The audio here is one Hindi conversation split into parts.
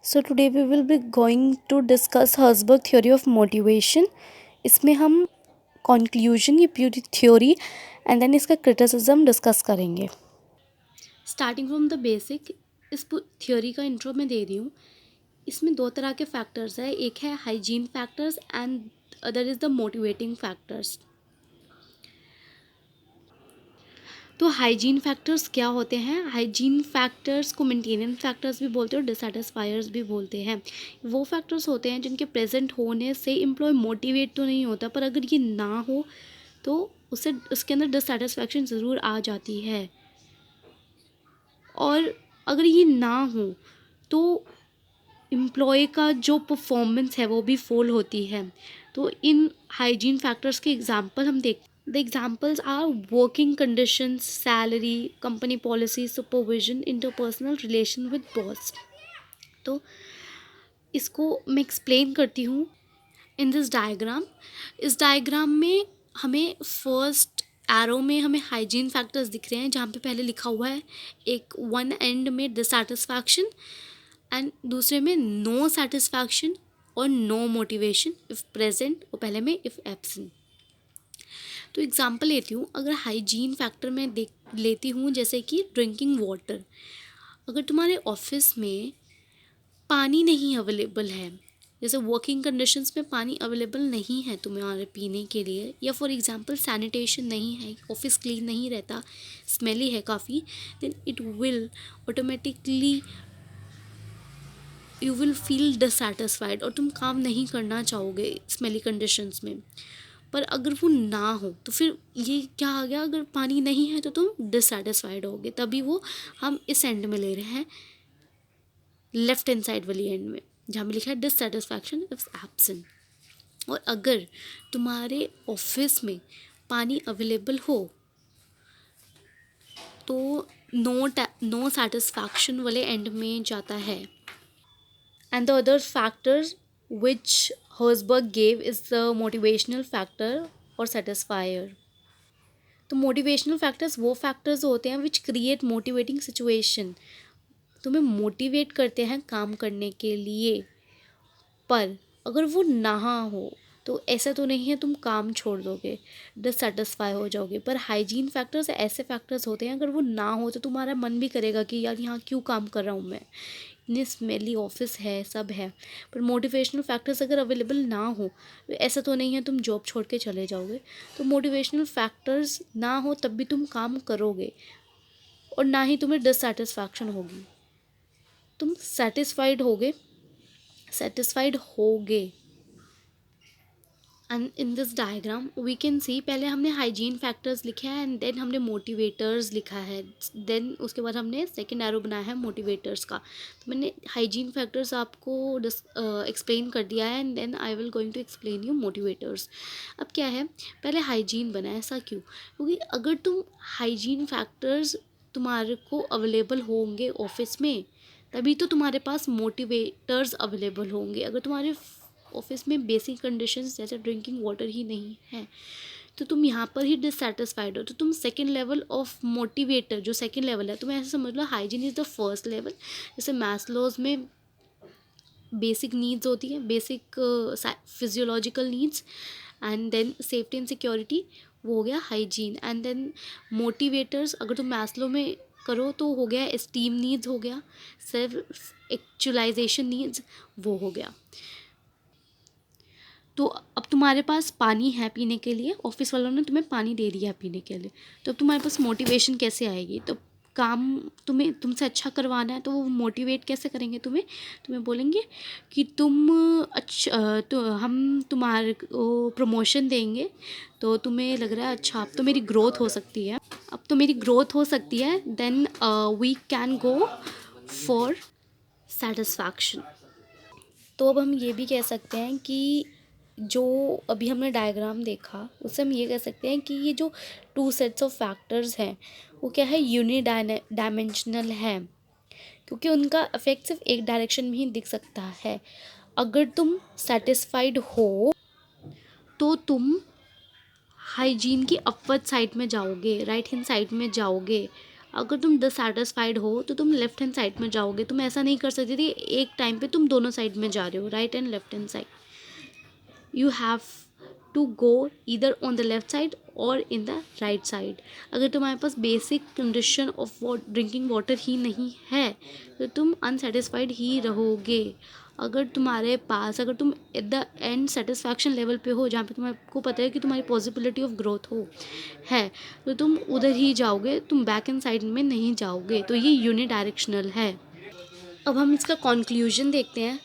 So today we will be going to discuss Herzberg theory of motivation. इसमें हम conclusion ये पूरी theory and then इसका criticism discuss करेंगे. Starting from the basic, इस theory का intro मैं दे रही हूँ. इसमें दो तरह के factors है. एक है hygiene factors and other is the motivating factors. तो हाइजीन फैक्टर्स क्या होते हैं? हाइजीन फैक्टर्स को मेंटेनेंस फैक्टर्स भी बोलते हैं और डिससैटिस्फायर्स भी बोलते हैं. वो फैक्टर्स होते हैं जिनके प्रेजेंट होने से एम्प्लॉय मोटिवेट तो नहीं होता, पर अगर ये ना हो तो उससे उसके अंदर डिससैटिस्फैक्शन ज़रूर आ जाती है. और अगर ये ना हो तो एम्प्लॉय का जो परफॉर्मेंस है वो भी फॉल होती है. तो इन हाइजीन फैक्टर्स के एग्जांपल हम देख The examples are working conditions, salary, company policy, supervision, interpersonal relation with boss. तो इसको मैं एक्सप्लेन करती हूँ इन दिस डायग्राम. इस डायग्राम में हमें फर्स्ट एरो में हमें हाइजीन फैक्टर्स दिख रहे हैं, जहाँ पे पहले लिखा हुआ है एक वन एंड में डिससैटिस्फैक्शन एंड दूसरे में नो सेटिस्फैक्शन और नो मोटिवेशन इफ़ प्रेजेंट और पहले में इफ़ एब्सेंट. तो एग्जांपल लेती हूँ. अगर हाइजीन फैक्टर में देख लेती हूँ जैसे कि ड्रिंकिंग वाटर. अगर तुम्हारे ऑफिस में पानी नहीं अवेलेबल है, जैसे वर्किंग कंडीशंस में पानी अवेलेबल नहीं है तुम्हारे पीने के लिए, या फॉर एग्जांपल सैनिटेशन नहीं है, ऑफिस क्लीन नहीं रहता, स्मेली है काफ़ी, then it will automatically you will feel dissatisfied और तुम काम नहीं करना चाहोगे स्मेली कंडीशंस में. पर अगर वो ना हो तो फिर ये क्या आ गया? अगर पानी नहीं है तो तुम डिससैटिस्फाइड होगे. तभी वो हम इस एंड में ले रहे हैं, लेफ्ट हैंड साइड वाली एंड में, जहाँ में लिखा है डिससैटिस्फैक्शन इफ एब्सेंट. और अगर तुम्हारे ऑफिस में पानी अवेलेबल हो तो नो सेटिस्फैक्शन वाले एंड में जाता है. And the other factor which Herzberg gave is the motivational factor or satisfier. तो मोटिवेशनल फैक्टर्स वो फैक्टर्स होते हैं विच क्रिएट मोटिवेटिंग सिचुएशन. तुम्हें मोटिवेट करते हैं काम करने के लिए, पर अगर वो ना हो तो ऐसा तो नहीं है तुम काम छोड़ दोगे, डिससेटिस्फाई हो जाओगे. पर हाइजीन फैक्टर्स ऐसे फैक्टर्स होते हैं, अगर वो ना हो तो तुम्हारा मन भी करेगा कि यार यहाँ क्यों काम कर रहा हूँ मैं, इतनी स्मेली ऑफिस है, सब है. पर मोटिवेशनल फैक्टर्स अगर अवेलेबल ना हो तो ऐसा तो नहीं है तुम जॉब छोड़ के चले जाओगे. तो मोटिवेशनल फैक्टर्स ना हो तब भी तुम काम करोगे और ना ही तुम्हें डिससेटिस्फैक्शन होगी, तुम सेटिस्फाइड होगे. And in this diagram we can see, पहले हमने हाइजीन फैक्टर्स लिखे हैं एंड देन हमने मोटिवेटर्स लिखा है, देन उसके बाद हमने सेकेंड एरो बनाया है मोटिवेटर्स का. तो मैंने हाइजीन फैक्टर्स आपको एक्सप्लेन कर दिया है and then I will going to explain you motivators. अब क्या है, पहले हाइजीन बना. ऐसा क्यों? क्योंकि अगर तुम हाइजीन फैक्टर्स तुम्हारे को अवेलेबल होंगे ऑफिस में, तभी तो तुम्हारे पास मोटिवेटर्स अवेलेबल होंगे. अगर तुम्हारे ऑफिस में बेसिक कंडीशंस जैसे ड्रिंकिंग वाटर ही नहीं है तो तुम यहाँ पर ही डिससेटिस्फाइड हो. तो तुम सेकेंड लेवल ऑफ मोटिवेटर, जो सेकेंड लेवल है, तुम्हें ऐसे समझ लो hygiene is the first level. जैसे मैस्लोज में बेसिक नीड्स होती है, basic physiological needs, and then safety and security, वो हो गया हाइजीन. एंड देन मोटिवेटर्स अगर तुम मैस्लो में करो तो हो गया एस्टीम नीड्स, हो गया सेल्फ एक्चुअलाइजेशन नीड्स, वो हो गया. तो अब तुम्हारे पास पानी है पीने के लिए, ऑफिस वालों ने तुम्हें पानी दे दिया पीने के लिए, तो अब तुम्हारे पास मोटिवेशन कैसे आएगी? तो काम तुम्हें तुमसे अच्छा करवाना है तो वो मोटिवेट कैसे करेंगे तुम्हें? तुम्हें बोलेंगे कि तुम अच्छा, तो हम तुम्हारे को प्रमोशन देंगे, तो तुम्हें लग रहा है अच्छा अब तो मेरी ग्रोथ हो सकती है, then we can go for satisfaction. तो अब हम ये भी कह सकते हैं कि जो अभी हमने डायग्राम देखा उससे हम ये कह सकते हैं कि ये जो टू सेट्स ऑफ फैक्टर्स हैं वो क्या है, यूनि डायमेंशनल है, क्योंकि उनका इफेक्ट सिर्फ एक डायरेक्शन में ही दिख सकता है. अगर तुम सेटिस्फाइड हो तो तुम हाइजीन की अपवर्ड साइड में जाओगे, राइट हैंड साइड में जाओगे. अगर तुम डिससेटिस्फाइड हो तो तुम लेफ्ट हैंड साइड में जाओगे, तुम ऐसा नहीं कर सकते थे एक टाइम पे तुम दोनों साइड में जा रहे हो, right and left hand side. You have to go either on the left side or in the right side. अगर तुम्हारे पास basic condition of drinking water ही नहीं है तो तुम अनसेटिस्फाइड ही रहोगे. अगर तुम्हारे पास, अगर तुम at the end satisfaction level पे हो जहाँ पे तुम्हारे पता है कि तुम्हारी पॉसिबिलिटी ऑफ ग्रोथ हो है, तो तुम उधर ही जाओगे, तुम बैक एंड साइड में नहीं जाओगे. तो ये यूनिडायरेक्शनल है. अब हम इसका कंक्लूजन देखते हैं.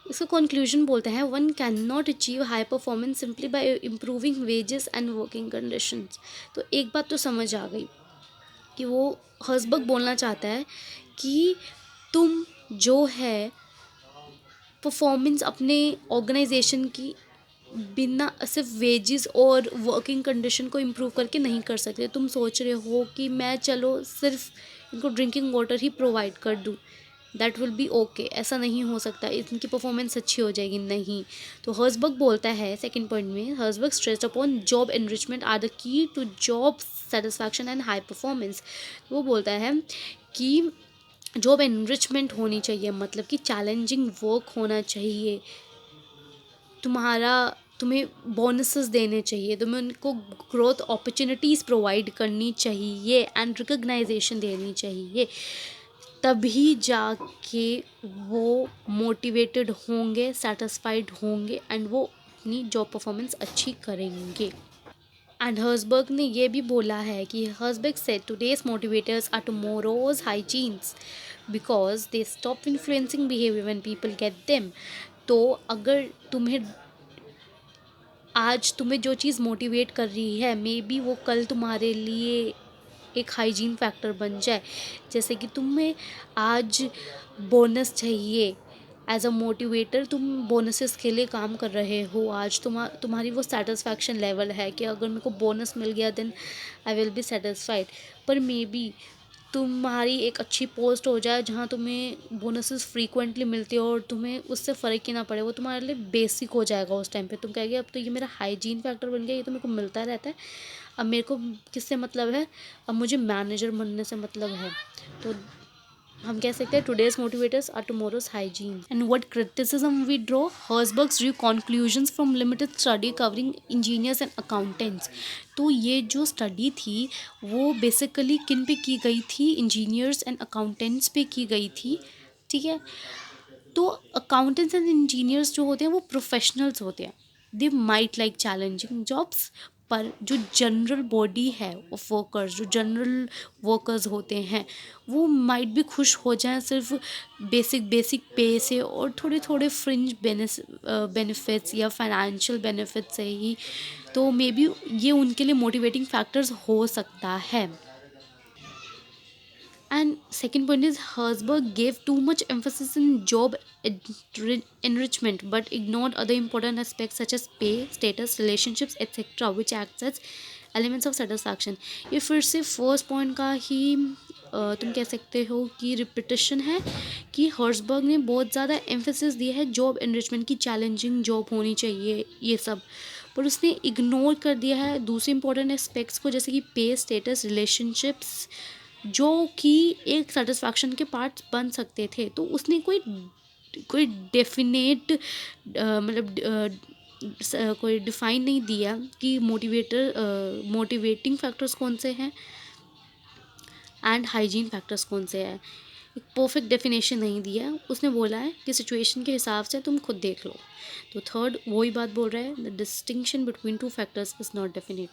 इसका कंक्लूजन बोलते हैं, one can not achieve high performance simply by improving wages and working conditions. तो एक बात तो समझ आ गई कि वो हर्सबर्ग बोलना चाहता है कि तुम जो है परफॉर्मेंस अपने ऑर्गेनाइजेशन की बिना सिर्फ वेजेस और वर्किंग कंडीशन को इम्प्रूव करके नहीं कर सकते. तुम सोच रहे हो कि मैं चलो सिर्फ इनको ड्रिंकिंग वाटर ही प्रोवाइड कर दूँ, दैट विल बी ओके. ऐसा नहीं हो सकता, इनकी परफॉर्मेंस अच्छी हो जाएगी, नहीं. तो हर्सबर्ग बोलता है सेकंड पॉइंट में, Herzberg stressed upon job enrichment are the key to job satisfaction and high performance. वो बोलता है कि जॉब एनरिचमेंट होनी चाहिए, मतलब कि चैलेंजिंग वर्क होना चाहिए, तुम्हें बोनसेस देने चाहिए, तुम्हें उनको ग्रोथ अपॉर्चुनिटीज़ प्रोवाइड करनी चाहिए एंड रिकग्नाइजेशन देनी चाहिए. तभी जाके वो मोटिवेटेड होंगे, सेटिस्फाइड होंगे एंड वो अपनी जॉब परफॉर्मेंस अच्छी करेंगे. एंड हर्सबर्ग ने ये भी बोला है कि Herzberg said today's motivators are tomorrow's hygienes because they stop influencing behaviour when people get them. तो अगर आज तुम्हें जो चीज़ मोटिवेट कर रही है, मे बी वो कल तुम्हारे लिए एक हाइजीन फैक्टर बन जाए. जैसे कि तुम्हें आज बोनस चाहिए, एज अ मोटिवेटर तुम बोनसेस के लिए काम कर रहे हो, आज तुम्हारी वो सेटिस्फैक्शन लेवल है कि अगर मेरे को बोनस मिल गया then I will be satisfied. पर मे बी तुम्हारी एक अच्छी पोस्ट हो जाए जहाँ तुम्हें बोनसेस फ्रीक्वेंटली मिलती हो और तुम्हें उससे फ़र्क ही ना पड़े, वो तुम्हारे लिए बेसिक हो जाएगा. उस टाइम पे तुम कहोगे अब तो ये मेरा हाइजीन फैक्टर बन गया, ये तो मेरे को मिलता रहता है, अब मेरे को किससे मतलब है, अब मुझे मैनेजर बनने से मतलब है. तो हम कह सकते हैं today's motivators are tomorrow's hygiene. And what criticism we draw, Herzberg's drew conclusions from limited study covering engineers and accountants. तो ये जो स्टडी थी वो बेसिकली किन पे की गई थी, इंजीनियर्स एंड अकाउंटेंट्स पे की गई थी, ठीक है. तो अकाउंटेंट्स एंड इंजीनियर्स जो होते हैं वो प्रोफेशनल्स होते हैं, they might like challenging jobs. पर जो जनरल बॉडी है ऑफ वर्कर्स, जो जनरल वर्कर्स होते हैं, वो माइट भी खुश हो जाएं सिर्फ बेसिक पे से और थोड़े थोड़े फ्रिंज बेनिफिट्स या फाइनेंशियल बेनिफिट से ही. तो मे बी ये उनके लिए मोटिवेटिंग फैक्टर्स हो सकता है. And second point is Herzberg gave too much emphasis in job enrichment but ignored other important aspects such as pay, status, relationships, etc. which acts as elements of satisfaction. ये फिर से फर्स्ट पॉइंट का ही तुम कह सकते हो कि रिपीटिशन है कि हर्सबर्ग ने बहुत ज़्यादा एम्फेसिस दिया है जॉब एनरिचमेंट की, चैलेंजिंग जॉब होनी चाहिए ये सब, पर उसने इग्नोर कर दिया है दूसरे इंपॉर्टेंट एस्पेक्ट्स को जैसे कि पे, स्टेटस, रिलेशनशिप्स, जो कि एक सेटिस्फैक्शन के पार्ट्स बन सकते थे. तो उसने कोई डेफिनेट मतलब कोई डिफाइन नहीं दिया कि मोटिवेटिंग फैक्टर्स कौन से हैं एंड हाइजीन फैक्टर्स कौन से हैं. एक परफेक्ट डेफिनेशन नहीं दिया, उसने बोला है कि सिचुएशन के हिसाब से तुम खुद देख लो. तो थर्ड वही बात बोल रहा है, the distinction between two factors is not definite.